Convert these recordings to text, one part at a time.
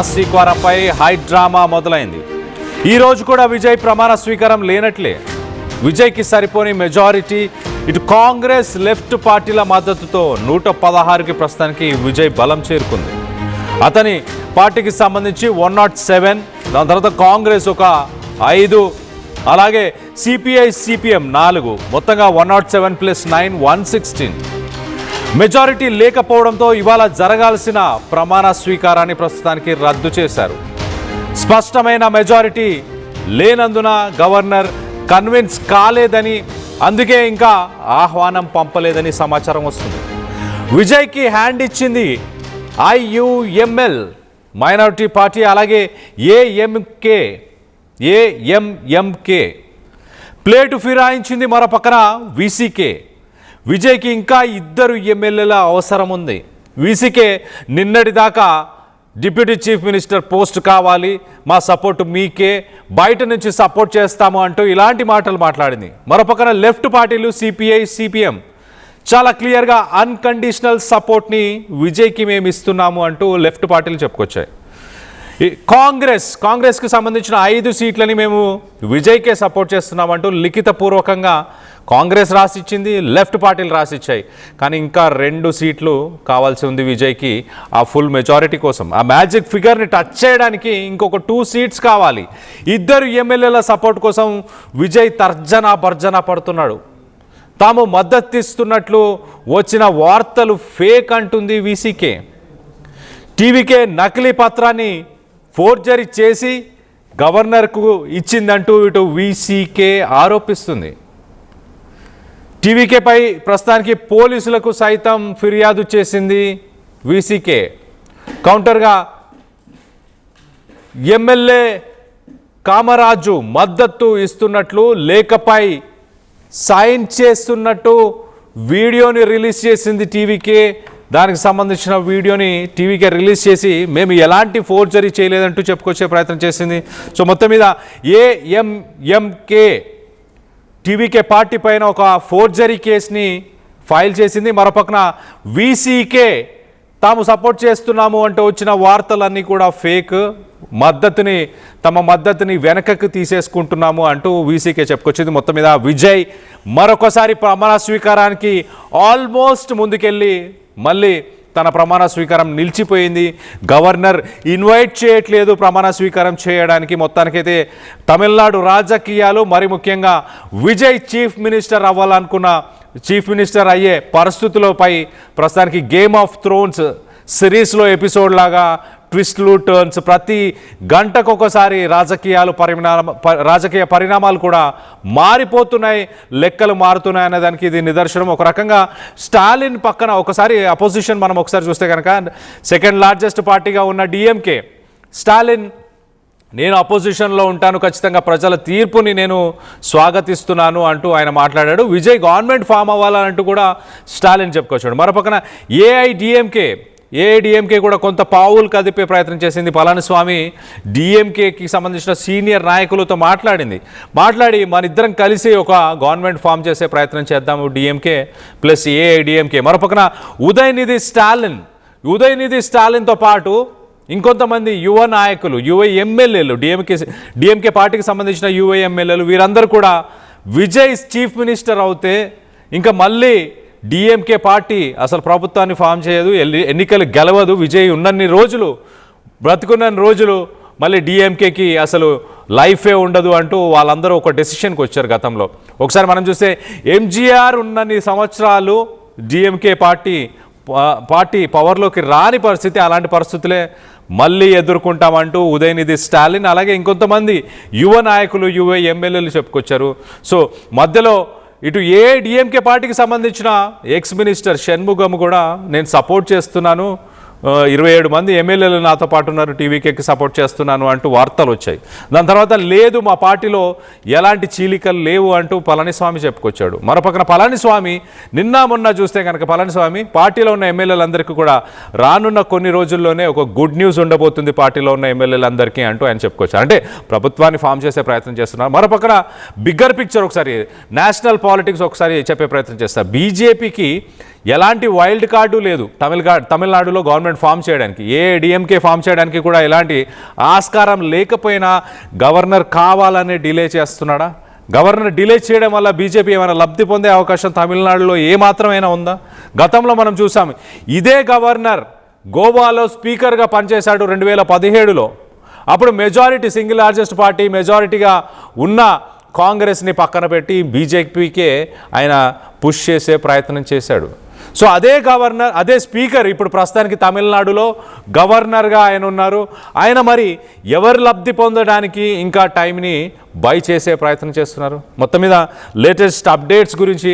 స్వీకారంపై high drama మొదలైంది. ఈ రోజు కూడా విజయ్ ప్రమాణ స్వీకారం లేనట్లే. విజయ్కి సరిపోని మెజారిటీ, ఇటు కాంగ్రెస్ లెఫ్ట్ పార్టీల మద్దతుతో 116కి ప్రస్తుతానికి విజయ్ బలం చేరుకుంది. అతని పార్టీకి సంబంధించి 107, దాని తర్వాత కాంగ్రెస్ ఒక 5, అలాగే సిపిఐ సిపిఎం 4, మొత్తంగా 107 + 9 116. మెజారిటీ లేకపోవడంతో ఇవాళ జరగాల్సిన ప్రమాణ స్వీకారాన్ని ప్రస్తుతానికి రద్దు చేశారు. స్పష్టమైన మెజారిటీ లేనందున గవర్నర్ కన్విన్స్ కాలేదని, అందుకే ఇంకా ఆహ్వానం పంపలేదని సమాచారం వస్తుంది. విజయ్కి హ్యాండ్ ఇచ్చింది ఐయుఎంఎల్ మైనారిటీ పార్టీ, అలాగే ఏఎంఎంకే ప్లేటు ఫిరాయించింది మరో పక్కన వీసీకే. విజయ్కి ఇంకా 2 ఎమ్మెల్యేల అవసరం ఉంది. వీసీకే నిన్నటిదాకా డిప్యూటీ చీఫ్ మినిస్టర్ పోస్ట్ కావాలి, మా సపోర్ట్ మీకే, బయట నుంచి సపోర్ట్ చేస్తాము అంటూ ఇలాంటి మాటలు మాట్లాడింది. మరోపక్కన లెఫ్ట్ పార్టీలు సిపిఐ సిపిఎం చాలా క్లియర్గా అన్కండిషనల్ సపోర్ట్ని విజయ్కి మేము ఇస్తున్నాము అంటూ లెఫ్ట్ పార్టీలు చెప్పుకొచ్చాయి. కాంగ్రెస్కి సంబంధించిన 5 సీట్లని మేము విజయ్కే సపోర్ట్ చేస్తున్నామంటూ లిఖితపూర్వకంగా కాంగ్రెస్ రాసిచ్చింది, లెఫ్ట్ పార్టీలు రాసిచ్చాయి. కానీ ఇంకా 2 సీట్లు కావాల్సి ఉంది విజయ్కి ఆ ఫుల్ మెజారిటీ కోసం. ఆ మ్యాజిక్ ఫిగర్ని టచ్ చేయడానికి ఇంకొక 2 సీట్స్ కావాలి. 2 ఎమ్మెల్యేల సపోర్ట్ కోసం విజయ్ భర్జన పడుతున్నాడు. తాము మద్దతిస్తున్నట్లు వచ్చిన వార్తలు ఫేక్ అంటుంది వీసీకే. టీవీకే నకిలీ పత్రాన్ని ఫోర్జరీ చేసి గవర్నర్కు ఇచ్చిందంటూ ఇటు వీసీకే ఆరోపిస్తుంది. టీవీకేపై ప్రస్తుతానికి పోలీసులకు సైతం ఫిర్యాదు చేసింది వీసీకే. కౌంటర్గా ఎమ్మెల్యే కామరాజు మద్దతు ఇస్తున్నట్లు, లేఖపై సైన్ చేస్తున్నట్టు వీడియోని రిలీజ్ చేసింది టీవీకే. దానికి సంబంధించిన వీడియోని టీవీకే రిలీజ్ చేసి మేము ఎలాంటి ఫోర్జరీ చేయలేదంటూ చెప్పుకొచ్చే ప్రయత్నం చేసింది. సో మొత్తం మీద ఏఎంఎంకే టీవీకే పార్టీ పైన ఒక ఫోర్జరీ కేసుని ఫైల్ చేసింది. మరోపక్కన వీసీకే తాము సపోర్ట్ చేస్తున్నాము అంటూ వచ్చిన వార్తలన్నీ కూడా ఫేక్, తమ మద్దతుని వెనకకు తీసేసుకుంటున్నాము అంటూ వీసీకే చెప్పుకొచ్చింది. మొత్తం మీద విజయ్ మరొకసారి ప్రమాణ స్వీకారానికి ఆల్మోస్ట్ ముందుకెళ్ళి మళ్ళీ తన ప్రమాణ స్వీకారం నిలిచిపోయింది. గవర్నర్ ఇన్వైట్ చేయట్లేదు ప్రమాణ స్వీకారం చేయడానికి. మొత్తానికైతే తమిళనాడు రాజకీయాలు, మరి ముఖ్యంగా విజయ్ చీఫ్ మినిస్టర్ అవ్వాలనుకున్న చీఫ్ మినిస్టర్ అయ్యే పరిస్థితులపై ప్రస్తుతానికి గేమ్ ఆఫ్ థ్రోన్స్ సిరీస్లో ఎపిసోడ్ లాగా ట్విస్ట్లు, టర్న్స్, ప్రతి గంటకొకసారి రాజకీయ పరిణామాలు కూడా మారిపోతున్నాయి, లెక్కలు మారుతున్నాయి అనే దానికి ఇది నిదర్శనం. ఒక రకంగా స్టాలిన్ పక్కన ఒకసారి అపోజిషన్ మనం ఒకసారి చూస్తే కనుక సెకండ్ లార్జెస్ట్ పార్టీగా ఉన్న డిఎంకే, స్టాలిన్ నేను అపోజిషన్లో ఉంటాను, ఖచ్చితంగా ప్రజల తీర్పుని నేను స్వాగతిస్తున్నాను అంటూ ఆయన మాట్లాడాడు. విజయ్ గవర్నమెంట్ ఫామ్ అవ్వాలంటూ కూడా స్టాలిన్ చెప్పుకొచ్చాడు. మరోపక్కన ఏఐడిఎంకే కూడా కొంత పావులు కదిపే ప్రయత్నం చేసింది. పళనిస్వామి డిఎంకేకి సంబంధించిన సీనియర్ నాయకులతో మాట్లాడి మనిద్దరం కలిసి ఒక గవర్నమెంట్ ఫామ్ చేసే ప్రయత్నం చేద్దాము, డిఎంకే ప్లస్ ఏఐడిఎంకే. మరోపక్కన ఉదయనిధి స్టాలిన్తో పాటు ఇంకొంతమంది యువ నాయకులు, యువ ఎమ్మెల్యేలు, డిఎంకే పార్టీకి సంబంధించిన యువ ఎమ్మెల్యేలు, వీరందరూ కూడా విజయ్ చీఫ్ మినిస్టర్ అవుతే ఇంకా మళ్ళీ డిఎంకే పార్టీ అసలు ప్రభుత్వాన్ని ఫామ్ చేయదు, ఎన్నికలు గెలవదు, విజయ్ బ్రతుకున్న రోజులు మళ్ళీ డిఎంకేకి అసలు లైఫే ఉండదు అంటూ వాళ్ళందరూ ఒక డెసిషన్కి వచ్చారు గతంలో. ఒకసారి మనం చూస్తే ఎంజీఆర్ ఉన్నన్ని సంవత్సరాలు డిఎంకే పార్టీ పవర్లోకి రాని పరిస్థితి, అలాంటి పరిస్థితులే మళ్ళీ ఎదుర్కొంటామంటూ ఉదయనిధి స్టాలిన్, అలాగే ఇంకొంతమంది యువ నాయకులు, యువ ఎమ్మెల్యేలు చెప్పుకొచ్చారు. సో మధ్యలో ఇటు డిఎంకే పార్టీకి సంబంధించిన ఎక్స్ మినిస్టర్ షణ్ముగం కూడా నేను సపోర్ట్ చేస్తున్నాను, 27 మంది ఎమ్మెల్యేలు నాతో పాటు ఉన్నారు, టీవీకేకి సపోర్ట్ చేస్తున్నాను అంటూ వార్తలు వచ్చాయి. దాని తర్వాత లేదు, మా పార్టీలో ఎలాంటి చీలికలు లేవు అంటూ పళనిస్వామి చెప్పుకొచ్చాడు. మరోపక్కన పళనిస్వామి మొన్న చూస్తే కనుక పళనిస్వామి పార్టీలో ఉన్న ఎమ్మెల్యేలందరికీ కూడా రానున్న కొన్ని రోజుల్లోనే ఒక గుడ్ న్యూస్ ఉండబోతుంది పార్టీలో ఉన్న ఎమ్మెల్యేలందరికీ అంటూ ఆయన చెప్పుకొచ్చారు. అంటే ప్రభుత్వాన్ని ఫామ్ చేసే ప్రయత్నం చేస్తున్నారు. మరోపక్కన బిగ్గర్ పిక్చర్ ఒకసారి నేషనల్ పాలిటిక్స్ ఒకసారి చెప్పే ప్రయత్నం చేస్తారు. బీజేపీకి ఎలాంటి వైల్డ్ కార్డు లేదు తమిళనాడులో గవర్నమెంట్ ఫామ్ చేయడానికి, ఏ డిఎంకే ఫామ్ చేయడానికి కూడా ఎలాంటి ఆస్కారం లేకపోయినా గవర్నర్ కావాలనే డిలే చేస్తున్నాడా? గవర్నర్ డిలే చేయడం వల్ల బీజేపీ ఏమైనా లబ్ధి పొందే అవకాశం తమిళనాడులో ఏమాత్రమైనా ఉందా? గతంలో మనం చూసాం, ఇదే గవర్నర్ గోవాలో స్పీకర్గా పనిచేశాడు 2017లో. అప్పుడు మెజారిటీ, సింగిల్ లార్జెస్ట్ పార్టీ మెజారిటీగా ఉన్న కాంగ్రెస్ని పక్కన పెట్టి బీజేపీకే ఆయన పుష్ చేసే ప్రయత్నం చేశాడు. సో అదే గవర్నర్, అదే స్పీకర్ ఇప్పుడు ప్రస్తుతానికి తమిళనాడులో గవర్నర్గా ఆయన ఉన్నారు. ఆయన మరి ఎవరు లబ్ధి పొందడానికి ఇంకా టైంని బై చేసే ప్రయత్నం చేస్తున్నారు. మొత్తం మీద లేటెస్ట్ అప్డేట్స్ గురించి,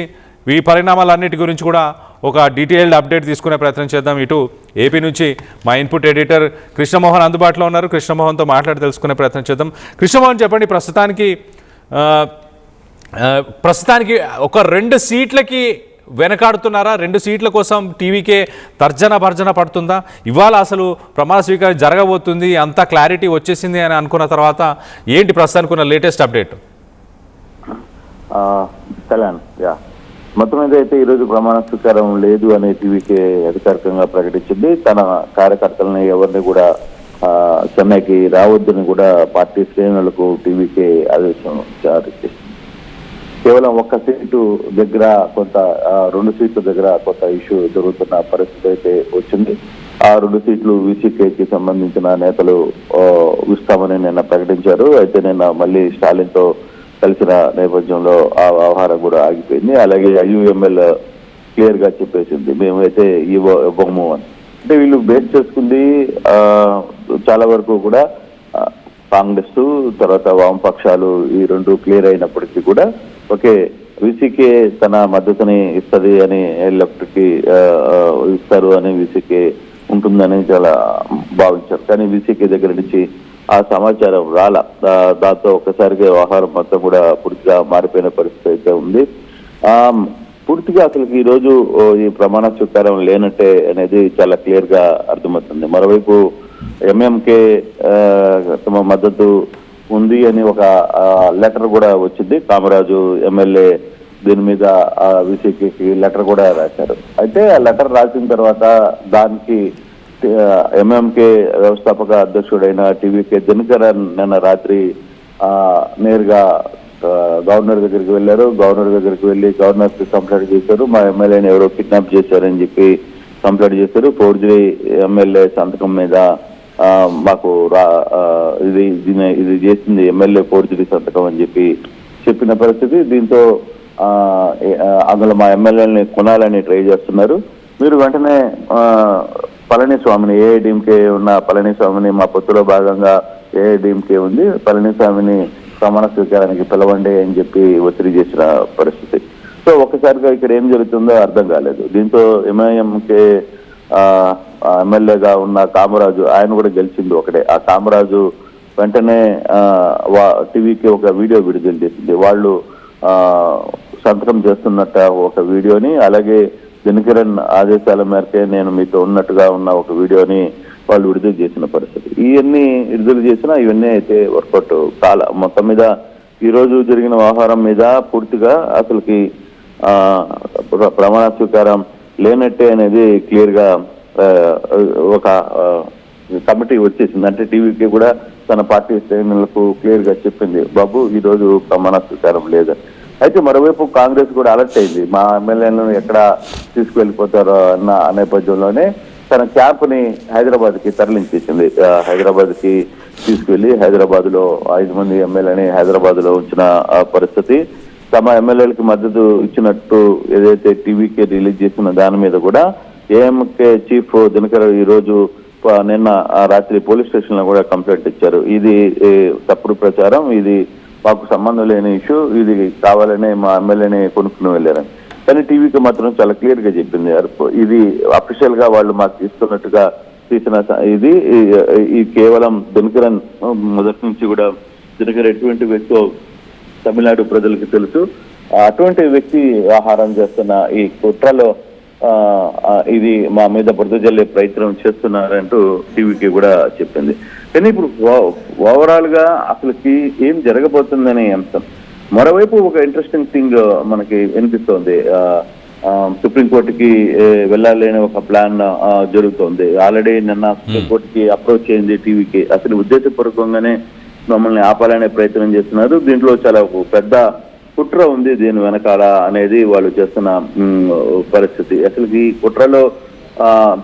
ఈ పరిణామాలన్నిటి గురించి కూడా ఒక డీటెయిల్డ్ అప్డేట్ తీసుకునే ప్రయత్నం చేద్దాం. ఇటు ఏపీ నుంచి మా ఇన్పుట్ ఎడిటర్ కృష్ణమోహన్ అందుబాటులో ఉన్నారు. కృష్ణమోహన్తో మాట్లాడి తెలుసుకునే ప్రయత్నం చేద్దాం. కృష్ణమోహన్, చెప్పండి, ప్రస్తుతానికి ఒక 2 సీట్లకి వెనకాడుతున్నారా? 2 సీట్ల కోసం టీవీకే తర్జన భర్జన పడుతుందా? ఇవాళ అసలు ప్రమాణ స్వీకారం జరగబోతుంది, అంతా క్లారిటీ వచ్చేసింది అని అనుకున్న తర్వాత ఏంటి ప్రస్తుతానికి ఉన్న లేటెస్ట్ అప్డేట్? మొత్తం మీద అయితే ఈరోజు ప్రమాణ స్వీకారం లేదు అని టీవీకే అధికారికంగా ప్రకటించింది. తన కార్యకర్తలని ఎవరిని కూడా చెన్నైకి రావద్దని కూడా పార్టీ శ్రేణులకు టీవీకే ఆదేశం జారీ చేసింది. కేవలం 1 సీటు దగ్గర కొంత 2 సీట్ల దగ్గర కొంత ఇష్యూ జరుగుతున్న పరిస్థితి అయితే వచ్చింది. ఆ 2 సీట్లు వీసీకేకి సంబంధించిన నేతలు ఇస్తామని నిన్న ప్రకటించారు. అయితే నిన్న మళ్ళీ స్టాలిన్తో కలిసిన నేపథ్యంలో ఆ వ్యవహారం కూడా ఆగిపోయింది. అలాగే ఐయుఎంఎల్ క్లియర్ గా చెప్పేసింది, మేమైతే ఇవ్వము అని. అంటే వీళ్ళు బేస్ చేసుకుంది చాలా వరకు కూడా కాంగ్రెస్ తర్వాత వామపక్షాలు ఈ 2 క్లియర్ అయినప్పటికీ కూడా ఓకే వీసీకే తన మద్దతుని ఇస్తుంది అని, లెఫ్ట్ కి ఇస్తారు అని, వీసీకే ఉంటుందని చాలా భావించారు. కానీ వీసీకే దగ్గర నుంచి ఆ సమాచారం రాలా. దాంతో ఒక్కసారిగా వ్యవహారం మొత్తం కూడా పూర్తిగా మారిపోయిన పరిస్థితి అయితే ఉంది. పూర్తిగా అసలు ఈ రోజు ఈ ప్రమాణ స్వీకారం లేనట్టే అనేది చాలా క్లియర్ గా అర్థమవుతుంది. మరోవైపు ఎంఎంకే తమ మద్దతు ఉంది అని ఒక లెటర్ కూడా వచ్చింది. కామరాజు ఎమ్మెల్యే దీని మీద వీసీకేకి లెటర్ కూడా రాశారు. అయితే ఆ లెటర్ రాసిన తర్వాత దానికి ఎంఎంకే వ్యవస్థాపక అధ్యక్షుడైన టీవీకే దినకరన్ నిన్న రాత్రి నేరుగా గవర్నర్ దగ్గరికి వెళ్ళారు. గవర్నర్ దగ్గరికి వెళ్ళి గవర్నర్ కి కంప్లైంట్ చేశారు. మా ఎమ్మెల్యేని ఎవరో కిడ్నాప్ చేశారని చెప్పి కంప్లైంట్ చేశారు. ఫోర్జరీ ఎమ్మెల్యే సంతకం మీద మాకు ఇది చేసింది ఎమ్మెల్యే ఫోర్జరీ సంతకం అని చెప్పిన పరిస్థితి. దీంతో అందులో మా ఎమ్మెల్యేని కొనాలని ట్రై చేస్తున్నారు. మీరు వెంటనే పళనిస్వామిని, ఏఐడిఎంకే ఉన్న పళనిస్వామిని, మా పొత్తులో భాగంగా ఏఐడిఎంకే ఉంది, పళనిస్వామిని ప్రమాణ స్వీకారానికి పిలవండి అని చెప్పి ఒత్తిడి చేసిన పరిస్థితి. సో ఒక్కసారిగా ఇక్కడ ఏం జరుగుతుందో అర్థం కాలేదు. దీంతో ఎంఐఎంకే ఎమ్మెల్యేగా ఉన్న కామరాజు, ఆయన కూడా గెలిచింది ఒకటే. ఆ కామరాజు వెంటనే టీవీకి ఒక వీడియో విడుదల చేసింది. వాళ్ళు సంతకం చేస్తున్నట్ట ఒక వీడియోని, అలాగే దినకరన్ ఆదేశాల మేరకే నేను మీతో ఉన్నట్టుగా ఉన్న ఒక వీడియోని వాళ్ళు విడుదల చేసిన పరిస్థితి. ఇవన్నీ విడుదల చేసినా ఇవన్నీ అయితే వర్కౌట్ కాల. మొత్తం మీద ఈ రోజు జరిగిన వ్యవహారం మీద పూర్తిగా అసలుకి ప్రమాణ స్వీకారం లేనట్టే అనేది క్లియర్ గా ఒక కమిటీ వచ్చేసింది. అంటే టీవీకి కూడా తన పార్టీ శ్రేణులకు క్లియర్ గా చెప్పింది, బాబు ఈ రోజు ప్రమాణ స్వీకారం లేదని. అయితే మరోవైపు కాంగ్రెస్ కూడా అలర్ట్ అయింది, మా ఎమ్మెల్యేలను ఎక్కడ తీసుకువెళ్ళిపోతారో అన్న నేపథ్యంలోనే తన క్యాంప్ ని హైదరాబాద్ కి తరలించేసింది. హైదరాబాద్ కి తీసుకువెళ్లి హైదరాబాద్ లో 5 మంది ఎమ్మెల్యేని హైదరాబాద్ లో ఉంచిన పరిస్థితి. తమ ఎమ్మెల్యేలకి మద్దతు ఇచ్చినట్టు ఏదైతే టీవీకి రిలీజ్ చేసిన దాని మీద కూడా ఏఎంకే చీఫ్ దినకర్ ఈ రోజు నిన్న రాత్రి పోలీస్ స్టేషన్ లో కూడా కంప్లైంట్ ఇచ్చారు. ఇది తప్పుడు ప్రచారం, ఇది మాకు సంబంధం లేని ఇష్యూ, ఇది కావాలనే మా ఎమ్మెల్యేని కొనుక్కుని వెళ్ళారని. కానీ టీవీకి మాత్రం చాలా క్లియర్ గా చెప్పింది, ఇది అఫీషియల్ గా వాళ్ళు మాకు ఇస్తున్నట్టుగా తీసిన ఇది కేవలం దినకరన్ మొదటి నుంచి కూడా దినకర్ ఎటువంటి వ్యక్తో తమిళనాడు ప్రజలకు తెలుసు. అటువంటి వ్యక్తి వ్యవహారం చేస్తున్న ఈ కుట్రలో ఇది మా మీద బురద జల్లే ప్రయత్నం చేస్తున్నారంటూ టీవీకి కూడా చెప్పింది. కానీ ఇప్పుడు ఓవరాల్ గా అసలుకి ఏం జరగబోతుందనే అంశం. మరోవైపు ఒక ఇంట్రెస్టింగ్ థింగ్ మనకి వినిపిస్తోంది. సుప్రీంకోర్టుకి వెళ్ళాలి అనే ఒక ప్లాన్ జరుగుతోంది. ఆల్రెడీ నిన్న సుప్రీంకోర్టుకి అప్రోచ్ అయింది టీవీకి. అసలు ఉద్దేశపూర్వకంగానే మమ్మల్ని ఆపాలనే ప్రయత్నం చేస్తున్నారు. దీంట్లో చాలా పెద్ద కుట్ర ఉంది దీని వెనకాల అనేది వాళ్ళు చేస్తున్న పరిస్థితి. అసలు ఈ కుట్రలో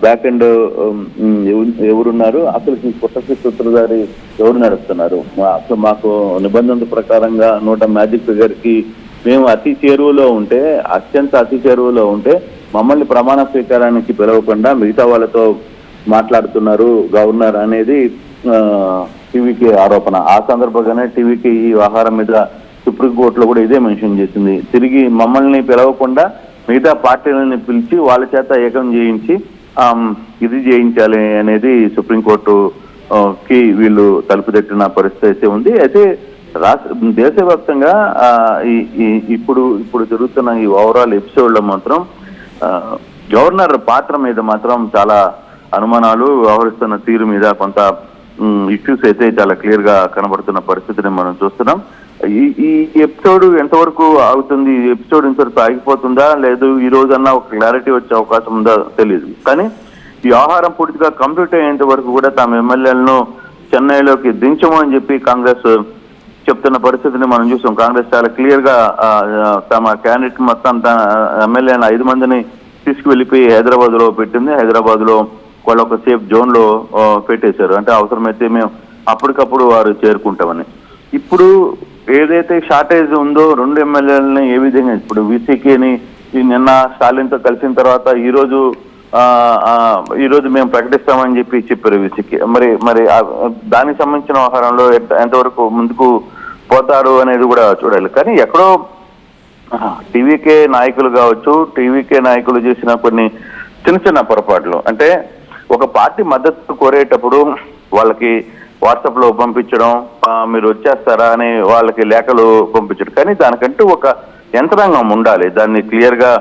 బ్యాక్ ఎండ్ ఎవరున్నారు, అసలు ఈ కుట్రకి సూత్రధారి ఎవరు నడుస్తున్నారు? అసలు మాకు నిబంధనల ప్రకారంగా 100 మ్యాజిక్ ఫిగర్ కి మేము అత్యంత అతి చేరువలో ఉంటే మమ్మల్ని ప్రమాణ స్వీకారానికి పిలవకుండా మిగతా వాళ్ళతో మాట్లాడుతున్నారు గవర్నర్ అనేది టీవీకి ఆరోపణ. ఆ సందర్భంగానే టీవీకి ఈ వ్యవహారం మీద సుప్రీంకోర్టులో కూడా ఇదే మెన్షన్ చేసింది. తిరిగి మమ్మల్ని పిలవకుండా మిగతా పార్టీలని పిలిచి వాళ్ళ చేత ఏకం చేయించి ఇది చేయించాలి అనేది సుప్రీంకోర్టుకి వీళ్ళు తలుపు తట్టిన పరిస్థితి అయితే ఉంది. అయితే దేశవ్యాప్తంగా ఇప్పుడు జరుగుతున్న ఈ ఓవరాల్ ఎపిసోడ్ లో మాత్రం గవర్నర్ పాత్ర మీద మాత్రం చాలా అనుమానాలు, వ్యవహరిస్తున్న తీరు మీద కొంత ఇష్యూస్ అయితే చాలా క్లియర్ గా కనబడుతున్న పరిస్థితిని మనం చూస్తున్నాం. ఈ ఎపిసోడ్ ఎంతవరకు ఆగుతుంది, ఈ ఎపిసోడ్ ఇంతవరకు ఆగిపోతుందా లేదు ఈ రోజన్నా ఒక క్లారిటీ వచ్చే అవకాశం ఉందా తెలియదు. కానీ ఈ వ్యవహారం పూర్తిగా కంప్లీట్ అయ్యేంత వరకు కూడా తమ ఎమ్మెల్యేలను చెన్నైలోకి దించము అని చెప్పి కాంగ్రెస్ చెప్తున్న పరిస్థితిని మనం చూసాం. కాంగ్రెస్ చాలా క్లియర్ గా తమ క్యాండిడేట్ మొత్తం ఎమ్మెల్యేలను 5 మందిని తీసుకువెళ్ళిపోయి హైదరాబాద్ లో పెట్టింది. హైదరాబాద్ లో వాళ్ళు ఒక సేఫ్ జోన్ లో పెట్టేశారు. అంటే అవసరమైతే మేము అప్పటికప్పుడు వారు చేరుకుంటామని. ఇప్పుడు ఏదైతే షార్టేజ్ ఉందో 2 ఎమ్మెల్యేలని ఏ విధంగా ఇప్పుడు వీసీకేని నిన్న స్టాలిన్ తో కలిసిన తర్వాత ఈ రోజు మేము ప్రకటిస్తామని చెప్పారు వీసీకే. మరి దానికి సంబంధించిన వ్యవహారంలో ఎంతవరకు ముందుకు పోతారు అనేది కూడా చూడాలి. కానీ ఎక్కడో టీవీకే నాయకులు కావచ్చు, టీవీకే నాయకులు చేసిన కొన్ని చిన్న పొరపాట్లు, అంటే ఒక పార్టీ మద్దతు కోరేటప్పుడు వాళ్ళకి వాట్సాప్ లో పంపించడం, మీరు వచ్చేస్తారా అని వాళ్ళకి లేఖలు పంపించడం. కానీ దానికంటూ ఒక యంత్రాంగం ఉండాలి, దాన్ని క్లియర్ గా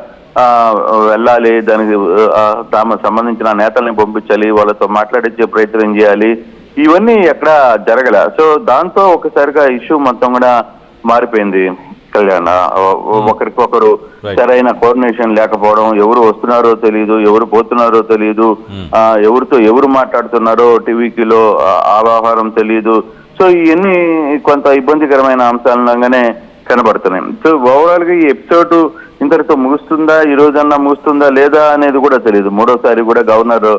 వెళ్ళాలి, దానికి తమ సంబంధించిన నేతల్ని పంపించాలి, వాళ్ళతో మాట్లాడించే ప్రయత్నం చేయాలి. ఇవన్నీ ఎక్కడ జరగలే. సో దాంతో ఒకసారిగా ఇష్యూ మొత్తం కూడా మారిపోయింది. కళ్యాణ్, ఒకరికొకరు సరైన కోఆర్డినేషన్ లేకపోవడం, ఎవరు వస్తున్నారో తెలియదు, ఎవరు పోతున్నారో తెలియదు, ఎవరితో ఎవరు మాట్లాడుతున్నారో టీవీలో ఆ వ్యవహారం తెలియదు. సో ఇవన్నీ కొంత ఇబ్బందికరమైన అంశాలుగానే కనబడుతున్నాయి. సో ఓవరాల్ గా ఈ ఎపిసోడ్ ఇంతటితో ముగుస్తుందా, ఈ రోజన్నా ముగుస్తుందా లేదా అనేది కూడా తెలియదు. 3వ సారి కూడా గవర్నర్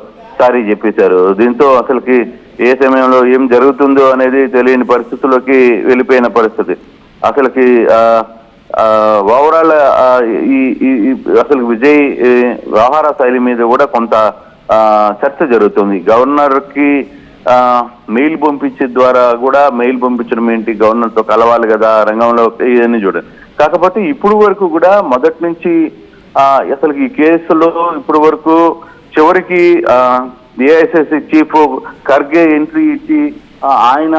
సారీ చెప్పేశారు. దీంతో అసలుకి ఏ సమయంలో ఏం జరుగుతుందో అనేది తెలియని పరిస్థితుల్లోకి వెళ్ళిపోయిన పరిస్థితి. అసలుకి ఓవరాల్ అసలు విజయ్ వ్యవహార శైలి మీద కూడా కొంత చర్చ జరుగుతుంది. గవర్నర్ కి మెయిల్ పంపించే ద్వారా కూడా మెయిల్ పంపించడం ఏంటి, గవర్నర్ తో కలవాలి కదా రంగంలో, ఇవన్నీ చూడండి. కాకపోతే ఇప్పుడు వరకు కూడా మొదటి నుంచి అసలు ఈ కేసులో ఇప్పుడు వరకు చివరికి ఏఐసిసి చీఫ్ ఖర్గే ఎంట్రీ ఇచ్చి ఆయన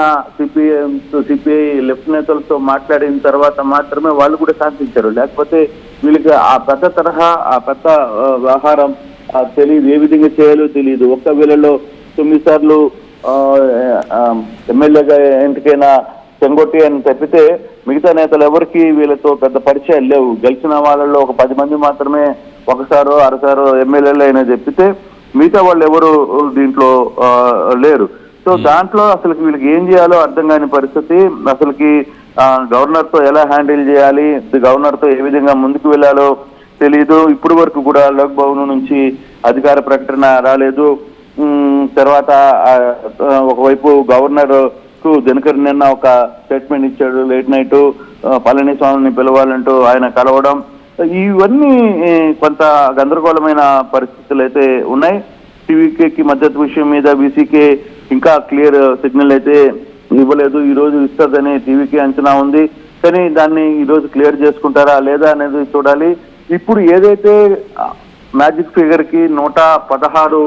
సిపిఐ లెఫ్ట్ నేతలతో మాట్లాడిన తర్వాత మాత్రమే వాళ్ళు కూడా శాంతించారు. లేకపోతే వీళ్ళకి ఆ పెద్ద తరహా ఆ పెద్ద వ్యవహారం తెలియదు, ఏ విధంగా చేయాలో తెలియదు. ఒక్క వేళలో 9 సార్లు ఎమ్మెల్యేగా ఎంపికైన చెంగొట్టి అని తప్పితే మిగతా నేతలు ఎవరికి వీళ్ళతో పెద్ద పరిచయాలు లేవు. గెలిచిన వాళ్ళలో ఒక 10 మంది మాత్రమే ఒకసారో అరసారో ఎమ్మెల్యేలు అయినా చెప్పితే మిగతా వాళ్ళు ఎవరు దీంట్లో లేరు. సో దాంట్లో అసలు వీళ్ళకి ఏం చేయాలో అర్థం కాని పరిస్థితి. అసలుకి గవర్నర్ తో ఎలా హ్యాండిల్ చేయాలి, గవర్నర్ తో ఏ విధంగా ముందుకు వెళ్ళాలో తెలీదు. ఇప్పుడు వరకు కూడా లోక్ భవన్ నుంచి అధికార ప్రకటన రాలేదు. తర్వాత ఒకవైపు గవర్నర్ కు దినకర్ నిన్న ఒక స్టేట్మెంట్ ఇచ్చాడు, లేట్ నైట్ పళనిస్వామిని పిలవాలంటూ ఆయన కలవడం. ఇవన్నీ కొంత గందరగోళమైన పరిస్థితులు అయితే ఉన్నాయి. టీవీకేకి మద్దతు విషయం మీద వీసీకే ఇంకా క్లియర్ సిగ్నల్ అయితే ఇవ్వలేదు. ఈ రోజు ఇస్తుందని టీవీకే అంచనా ఉంది. కానీ దాన్ని ఈ రోజు క్లియర్ చేసుకుంటారా లేదా అనేది చూడాలి. ఇప్పుడు ఏదైతే మ్యాజిక్ ఫిగర్ కి 116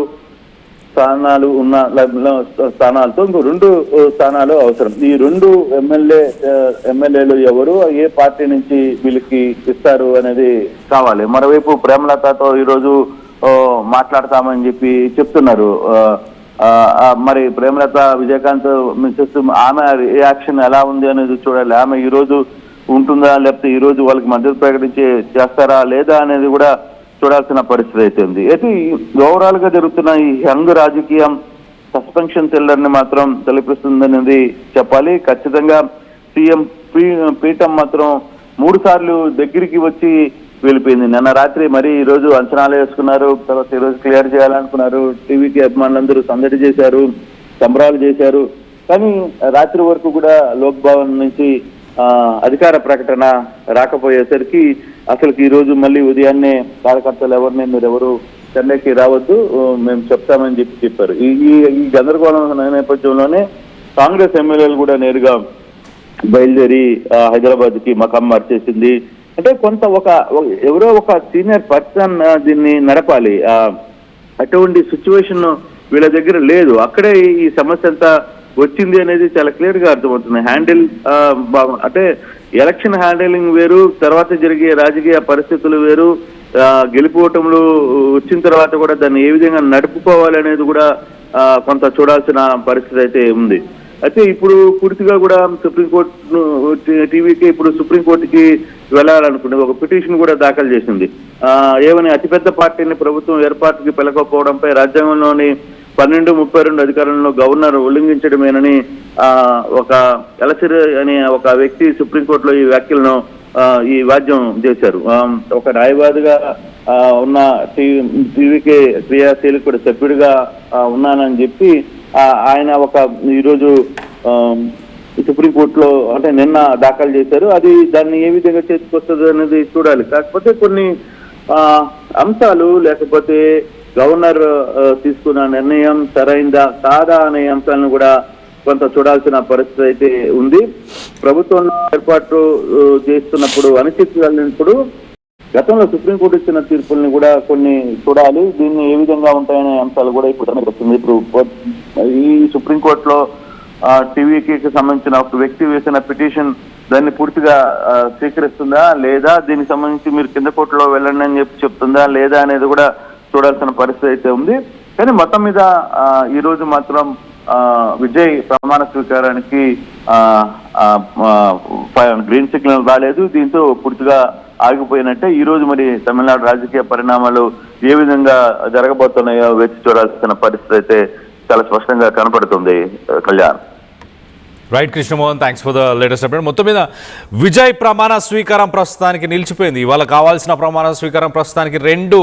స్థానాలు ఉన్న స్థానాలతో ఇంకో 2 స్థానాలు అవసరం. ఈ 2 ఎమ్మెల్యేలు ఎవరు, ఏ పార్టీ నుంచి వీళ్ళకి ఇస్తారు అనేది కావాలి. మరోవైపు ప్రేమలతతో ఈరోజు మాట్లాడతామని చెప్తున్నారు. మరి ప్రేమలత విజయకాంత్ మిస్సెస్ ఆమె రియాక్షన్ ఎలా ఉంది అనేది చూడాలి. ఆమె ఈ రోజు ఉంటుందా లేకపోతే ఈ రోజు వాళ్ళకి మద్దతు ప్రకటించి చేస్తారా లేదా అనేది కూడా చూడాల్సిన పరిస్థితి అయితే ఉంది. అయితే ఓవరాల్ గా జరుగుతున్న ఈ యంగ్ రాజకీయం సస్పెన్షన్ థ్రిల్లర్ని మాత్రం తలపిస్తుందనేది చెప్పాలి. ఖచ్చితంగా సీఎం పీఠం మాత్రం 3 సార్లు దగ్గరికి వచ్చి వెళ్ళిపోయింది. నిన్న రాత్రి మరి ఈ రోజు అంచనాలు వేసుకున్నారు, తర్వాత ఈ రోజు క్లియర్ చేయాలనుకున్నారు. టీవీకి అభిమానులందరూ సందడి చేశారు, సంబరాలు చేశారు. కానీ రాత్రి వరకు కూడా లోక్ భవన్ నుంచి అధికార ప్రకటన రాకపోయేసరికి అసలుకి ఈ రోజు మళ్ళీ ఉదయాన్నే కార్యకర్తలు మీరెవరు చెన్నైకి రావద్దు, మేము చెప్తామని చెప్పారు. ఈ గందరగోళం నేపథ్యంలోనే కాంగ్రెస్ ఎమ్మెల్యేలు కూడా నేరుగా బయలుదేరి హైదరాబాద్ కి మకాం మార్చేసింది. అంటే కొంత ఎవరో ఒక సీనియర్ పర్సన్ దీన్ని నడపాలి. అటువంటి సిచ్యువేషన్ వీళ్ళ దగ్గర లేదు. అక్కడే ఈ సమస్య అంతా వచ్చింది అనేది చాలా క్లియర్ గా అర్థమవుతుంది. హ్యాండిల్ అంటే ఎలక్షన్ హ్యాండిలింగ్ వేరు, తర్వాత జరిగే రాజకీయ పరిస్థితులు వేరు, గెలుపోవటంలో వచ్చిన తర్వాత కూడా దాన్ని ఏ విధంగా నడుపుకోవాలి అనేది కూడా కొంత చూడాల్సిన పరిస్థితి అయితే ఉంది. అయితే ఇప్పుడు పూర్తిగా కూడా సుప్రీంకోర్టు టీవీకి ఇప్పుడు సుప్రీంకోర్టుకి వెళ్ళాలనుకుంటే ఒక పిటిషన్ కూడా దాఖలు చేసింది. ఏమని అతిపెద్ద పార్టీని ప్రభుత్వం ఏర్పాటుకి పిలకపోవడంపై రాజ్యాంగంలోని 1232 అధికారంలో గవర్నర్ ఉల్లంఘించడమేనని ఒక ఎలసిర్ అనే ఒక వ్యక్తి సుప్రీంకోర్టులో ఈ వ్యాఖ్యలను ఈ వాద్యం చేశారు. ఒక న్యాయవాదిగా ఉన్న టీవీకే క్రియాశీలకుడు సభ్యుడిగా ఉన్నానని చెప్పి ఆయన ఈరోజు సుప్రీంకోర్టులో అంటే నిన్న దాఖలు చేశారు. అది దాన్ని ఏ విధంగా చేతికొస్తుంది అనేది చూడాలి. కాకపోతే కొన్ని అంశాలు లేకపోతే గవర్నర్ తీసుకున్న నిర్ణయం సరైందా కాదా అనే అంశాలను కూడా కొంత చూడాల్సిన పరిస్థితి అయితే ఉంది. ప్రభుత్వం ఏర్పాటు చేస్తున్నప్పుడు అనిశ్చితులు గతంలో సుప్రీంకోర్టు ఇచ్చిన తీర్పుల్ని కూడా కొన్ని చూడాలి. దీన్ని ఏ విధంగా ఉంటాయనే అంశాలు కూడా ఇప్పుడు వస్తుంది. ఇప్పుడు ఈ సుప్రీంకోర్టులో టీవీకి సంబంధించిన ఒక వ్యక్తి వేసిన పిటిషన్ దాన్ని పూర్తిగా స్వీకరిస్తుందా లేదా, దీనికి సంబంధించి మీరు కింద కోర్టులో వెళ్ళండి అని చెప్తుందా లేదా అనేది కూడా చూడాల్సిన పరిస్థితి అయితే ఉంది. కానీ మొత్తం మీద ఈ రోజు మాత్రం విజయ్ ప్రమాణ స్వీకారానికి గ్రీన్ సిగ్నల్ రాలేదు. దీంతో పూర్తిగా ఆగిపోయినట్టే. ఈ రోజు మరి తమిళనాడు రాజకీయ పరిణామాలు ఏ విధంగా జరగబోతున్నాయో వేచి చూడాల్సిన పరిస్థితి అయితే చాలా స్పష్టంగా కనపడుతుంది. Kalyan. Right Krishnamohan, thanks for the latest update. మొత్తం మీద విజయ్ ప్రమాణ స్వీకారం ప్రస్తుతానికి నిలిచిపోయింది. ఇవాళ కావాల్సిన ప్రమాణ స్వీకారం ప్రస్తుతానికి 2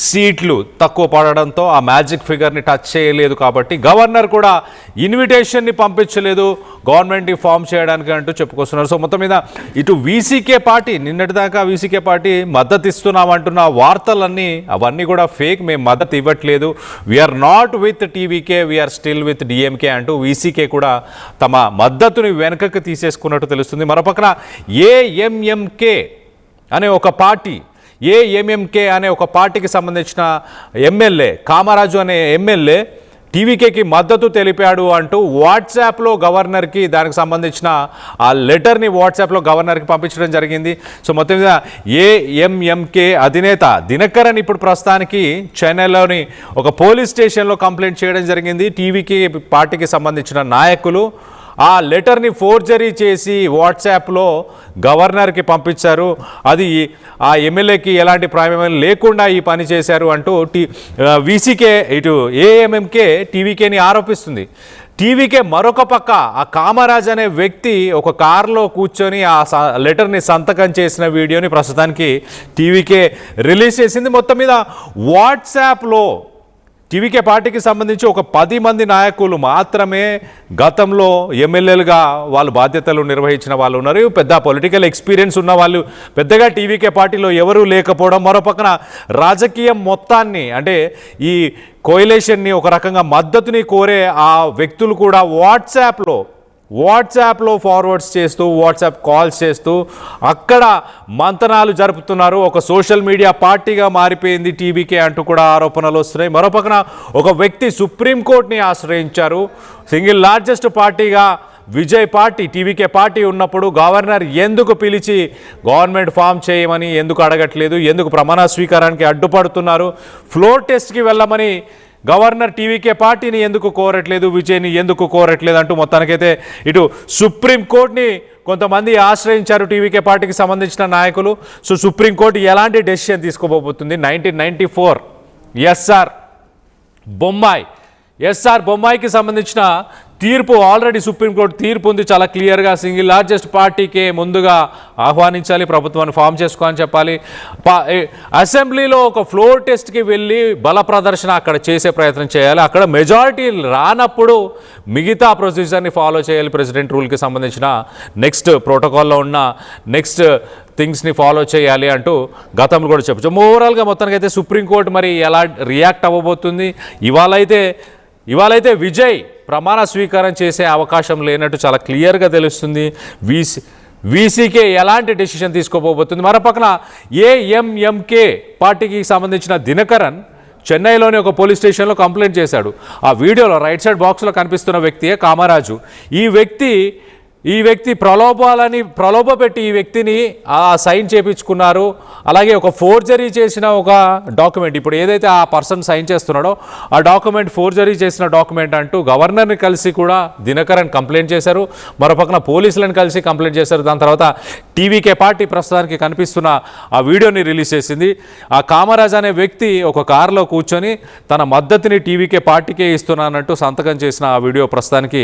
సీట్లు తక్కువ పడడంతో ఆ మ్యాజిక్ ఫిగర్ని టచ్ చేయలేదు. కాబట్టి గవర్నర్ కూడా ఇన్విటేషన్ని పంపించలేదు గవర్నమెంట్ని ఫామ్ చేయడానికి అంటూ చెప్పుకొస్తున్నారు. సో మొత్తం మీద ఇటు వీసీకే పార్టీ నిన్నటిదాకా వీసీకే పార్టీ మద్దతు ఇస్తున్నామంటున్న వార్తలన్నీ అవన్నీ కూడా ఫేక్, మేము మద్దతు ఇవ్వట్లేదు, we are not with TVK, we are still with DMK అంటూ వీసీకే కూడా తమ మద్దతుని వెనకకు తీసేసుకున్నట్టు తెలుస్తుంది. మరోపక్కన ఏఎంఎంకే అనే ఒక పార్టీకి సంబంధించిన ఎమ్మెల్యే కామరాజు అనే ఎమ్మెల్యే టీవీకేకి మద్దతు తెలిపాడు అంటూ వాట్సాప్లో గవర్నర్కి దానికి సంబంధించిన ఆ లెటర్ని వాట్సాప్లో గవర్నర్కి పంపించడం జరిగింది. సో మొత్తం మీద ఏఎంఎంకే అధినేత దినకరన్ ఇప్పుడు ప్రస్తుతానికి చెన్నైలోని ఒక పోలీస్ స్టేషన్లో కంప్లైంట్ చేయడం జరిగింది. టీవీకి పార్టీకి సంబంధించిన నాయకులు ఆ లెటర్ని ఫోర్జరీ చేసి వాట్సాప్లో గవర్నర్కి పంపించారు, అది ఆ ఎమ్మెల్యేకి ఎలాంటి ప్రమేయం లేకుండా ఈ పని చేశారు అంటూ వీసీకే ఇటు ఏఎంఎంకే టీవీకేని ఆరోపిస్తుంది. టీవీకే మరొక పక్క ఆ కామరాజ్ అనే వ్యక్తి ఒక కారులో కూర్చొని ఆ లెటర్ని సంతకం చేసిన వీడియోని ప్రస్తుతానికి టీవీకే రిలీజ్ చేసింది. మొత్తం మీద వాట్సాప్లో టీవీకే పార్టీకి సంబంధించి ఒక 10 మంది నాయకులు మాత్రమే గతంలో ఎమ్మెల్యేలుగా వాళ్ళు బాధ్యతలు నిర్వహించిన వాళ్ళు ఉన్నారు. పెద్ద పొలిటికల్ ఎక్స్పీరియన్స్ ఉన్న వాళ్ళు పెద్దగా టీవీకే పార్టీలో ఎవరూ లేకపోవడం, మరోపక్కన రాజకీయం మొత్తాన్ని అంటే ఈ కోయిలేషన్ని ఒక రకంగా మద్దతుని కోరే ఆ వ్యక్తులు కూడా వాట్సాప్లో ఫార్వర్డ్స్ చేస్తూ వాట్సాప్ కాల్స్ చేస్తూ అక్కడ మంతనాలు జరుపుతున్నారు. ఒక సోషల్ మీడియా పార్టీగా మారిపోయింది టీవీకే అంటూ కూడా ఆరోపణలు వస్తున్నాయి. మరోపక్కన ఒక వ్యక్తి సుప్రీంకోర్టుని ఆశ్రయించారు. సింగిల్ లార్జెస్ట్ పార్టీగా విజయ్ పార్టీ టీవీకే పార్టీ ఉన్నప్పుడు గవర్నర్ ఎందుకు పిలిచి గవర్నమెంట్ ఫామ్ చేయమని ఎందుకు అడగట్లేదు, ఎందుకు ప్రమాణ స్వీకారానికి అడ్డుపడుతున్నారు, ఫ్లోర్ టెస్ట్కి వెళ్ళమని గవర్నర్ టీవీకే పార్టీని ఎందుకు కోరట్లేదు, విజయ్ని ఎందుకు కోరట్లేదు అంటూ మొత్తానికైతే ఇటు సుప్రీంకోర్టుని కొంతమంది ఆశ్రయించారు టీవీకే పార్టీకి సంబంధించిన నాయకులు. సో సుప్రీంకోర్టు ఎలాంటి డెసిషన్ తీసుకోబోతుంది? 1994 ఎస్ఆర్ బొమ్మాయికి సంబంధించిన తీర్పు ఆల్రెడీ సుప్రీంకోర్టు తీర్పు ఉంది చాలా క్లియర్గా. సింగిల్ లార్జెస్ట్ పార్టీకే ముందుగా ఆహ్వానించాలి, ప్రభుత్వాన్ని ఫామ్ చేసుకోని చెప్పాలి. అసెంబ్లీలో ఒక ఫ్లోర్ టెస్ట్కి వెళ్ళి బల ప్రదర్శన అక్కడ చేసే ప్రయత్నం చేయాలి. అక్కడ మెజారిటీ రానప్పుడు మిగతా ప్రొసీజర్ని ఫాలో చేయాలి. ప్రెసిడెంట్ రూల్కి సంబంధించిన నెక్స్ట్ ప్రోటోకాల్లో ఉన్న నెక్స్ట్ థింగ్స్ని ఫాలో చేయాలి అంటూ గతంలో కూడా చెప్పచ్చు. ఓవరాల్గా మొత్తానికైతే సుప్రీంకోర్టు మరి ఎలా రియాక్ట్ అవ్వబోతుంది? ఇవాళైతే విజయ్ ప్రమాణ స్వీకారం చేసే అవకాశం లేనట్టు చాలా క్లియర్గా తెలుస్తుంది. వీసీకే ఎలాంటి డెసిషన్ తీసుకోబోతుంది? మరోపక్కన ఏఎంఎంకే పార్టీకి సంబంధించిన దినకరన్ చెన్నైలోని ఒక పోలీస్ స్టేషన్లో కంప్లైంట్ చేశాడు. ఆ వీడియోలో రైట్ సైడ్ బాక్స్లో కనిపిస్తున్న వ్యక్తియే కామరాజు. ఈ వ్యక్తి ప్రలోభ పెట్టి ఈ వ్యక్తిని సైన్ చేయించుకున్నారు. అలాగే ఒక ఫోర్జరీ చేసిన ఒక డాక్యుమెంట్, ఇప్పుడు ఏదైతే ఆ పర్సన్ సైన్ చేస్తున్నాడో ఆ డాక్యుమెంట్ ఫోర్జరీ చేసిన డాక్యుమెంట్ అంటూ గవర్నర్ని కలిసి కూడా దినకరన్ కంప్లైంట్ చేశారు. మరోపక్కన పోలీసులను కలిసి కంప్లైంట్ చేశారు. దాని తర్వాత టీవీకే పార్టీ ప్రస్తుతానికి కనిపిస్తున్న ఆ వీడియోని రిలీజ్ చేసింది. ఆ కామరాజ్ అనే వ్యక్తి ఒక కారులో కూర్చొని తన మద్దతుని టీవీకే పార్టీకే ఇస్తున్నానంటూ సంతకం చేసిన ఆ వీడియో ప్రస్తుతానికి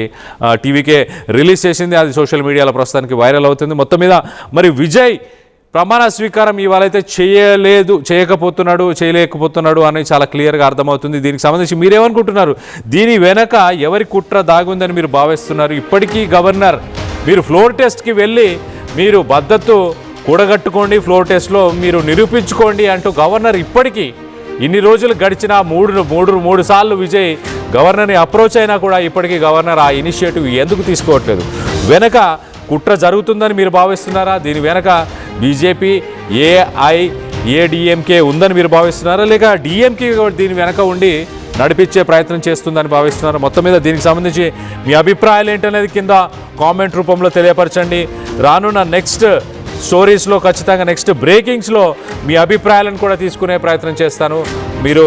టీవీకే రిలీజ్ చేసింది. అది సోషల్ మీడియాలో ప్రస్తుతానికి వైరల్ అవుతుంది. మొత్తం మీద మరి విజయ్ ప్రమాణ స్వీకారం ఇవాళైతే చేయలేకపోతున్నాడు అని చాలా క్లియర్గా అర్థమవుతుంది. దీనికి సంబంధించి మీరేమనుకుంటున్నారు? దీని వెనక ఎవరి కుట్ర దాగుందని మీరు భావిస్తున్నారు? ఇప్పటికీ గవర్నర్ మీరు ఫ్లోర్ టెస్ట్కి వెళ్ళి మీరు మద్దతు కూడగట్టుకోండి, ఫ్లోర్ టెస్ట్లో మీరు నిరూపించుకోండి అంటూ గవర్నర్ ఇప్పటికీ ఇన్ని రోజులు గడిచిన మూడు సార్లు విజయ్ గవర్నర్ని అప్రోచ్ అయినా కూడా ఇప్పటికీ గవర్నర్ ఆ ఇనిషియేటివ్ ఎందుకు తీసుకోవట్లేదు? వెనక కుట్ర జరుగుతుందని మీరు భావిస్తున్నారా? దీని వెనక బీజేపీ ఏఐఏడిఎంకే ఉందని మీరు భావిస్తున్నారా? లేక డిఎంకే దీని వెనక ఉండి నడిపించే ప్రయత్నం చేస్తుందని భావిస్తున్నారు? మొత్తం మీద దీనికి సంబంధించి మీ అభిప్రాయాలు ఏంటనేది కింద కామెంట్ రూపంలో తెలియపరచండి. రానున్న నెక్స్ట్ స్టోరీస్లో ఖచ్చితంగా నెక్స్ట్ బ్రేకింగ్స్లో మీ అభిప్రాయాలను కూడా తీసుకునే ప్రయత్నం చేస్తాను. మీరు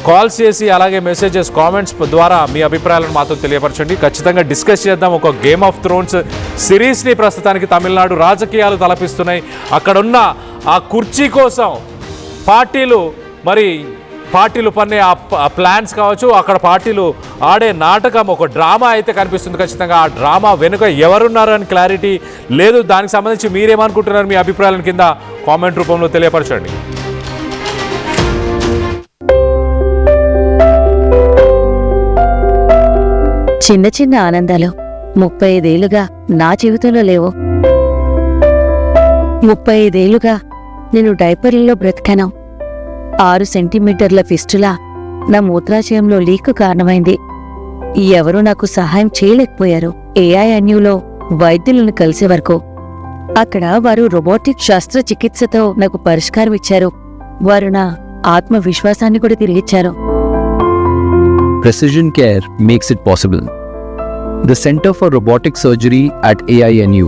కాల్స్ చేసి అలాగే మెసేజెస్ కామెంట్స్ ద్వారా మీ అభిప్రాయాలను మాతో తెలియపరచండి. ఖచ్చితంగా డిస్కస్ చేద్దాం. ఒక గేమ్ ఆఫ్ థ్రోన్స్ సిరీస్ని ప్రస్తుతానికి తమిళనాడు రాజకీయాలు తలపిస్తున్నాయి. అక్కడున్న ఆ కుర్చీ కోసం పార్టీలు పన్నే ఆ ప్లాన్స్ కావచ్చు, అక్కడ పార్టీలు ఆడే నాటకం ఒక డ్రామా అయితే కనిపిస్తుంది. ఖచ్చితంగా ఆ డ్రామా వెనుక ఎవరున్నారు అని క్లారిటీ లేదు. దానికి సంబంధించి మీరేమనుకుంటున్నారు? మీ అభిప్రాయాలను కింద కామెంట్ రూపంలో తెలియపరచండి. చిన్న చిన్న ఆనందాలు 35 ఏళ్లుగా నా జీవితంలో లేవు. 35 ఏళ్లుగా నేను డైపర్లలో బ్రతికాను. 6 సెంటీమీటర్ల ఫిస్టులా నా మూత్రాశయంలో లీక్ కారణమైంది. ఎవరూ నాకు సహాయం చేయలేకపోయారు. ఏఐఎన్యూలో వైద్యులను కలిసే వరకు అక్కడ వారు రోబోటిక్ శస్త్రచికిత్సతో నాకు పరిష్కారం ఇచ్చారు. వారు నా ఆత్మవిశ్వాసాన్ని కూడా తిరిగిచ్చారు. Precision Care makes it possible. The Center for Robotic Surgery at AINU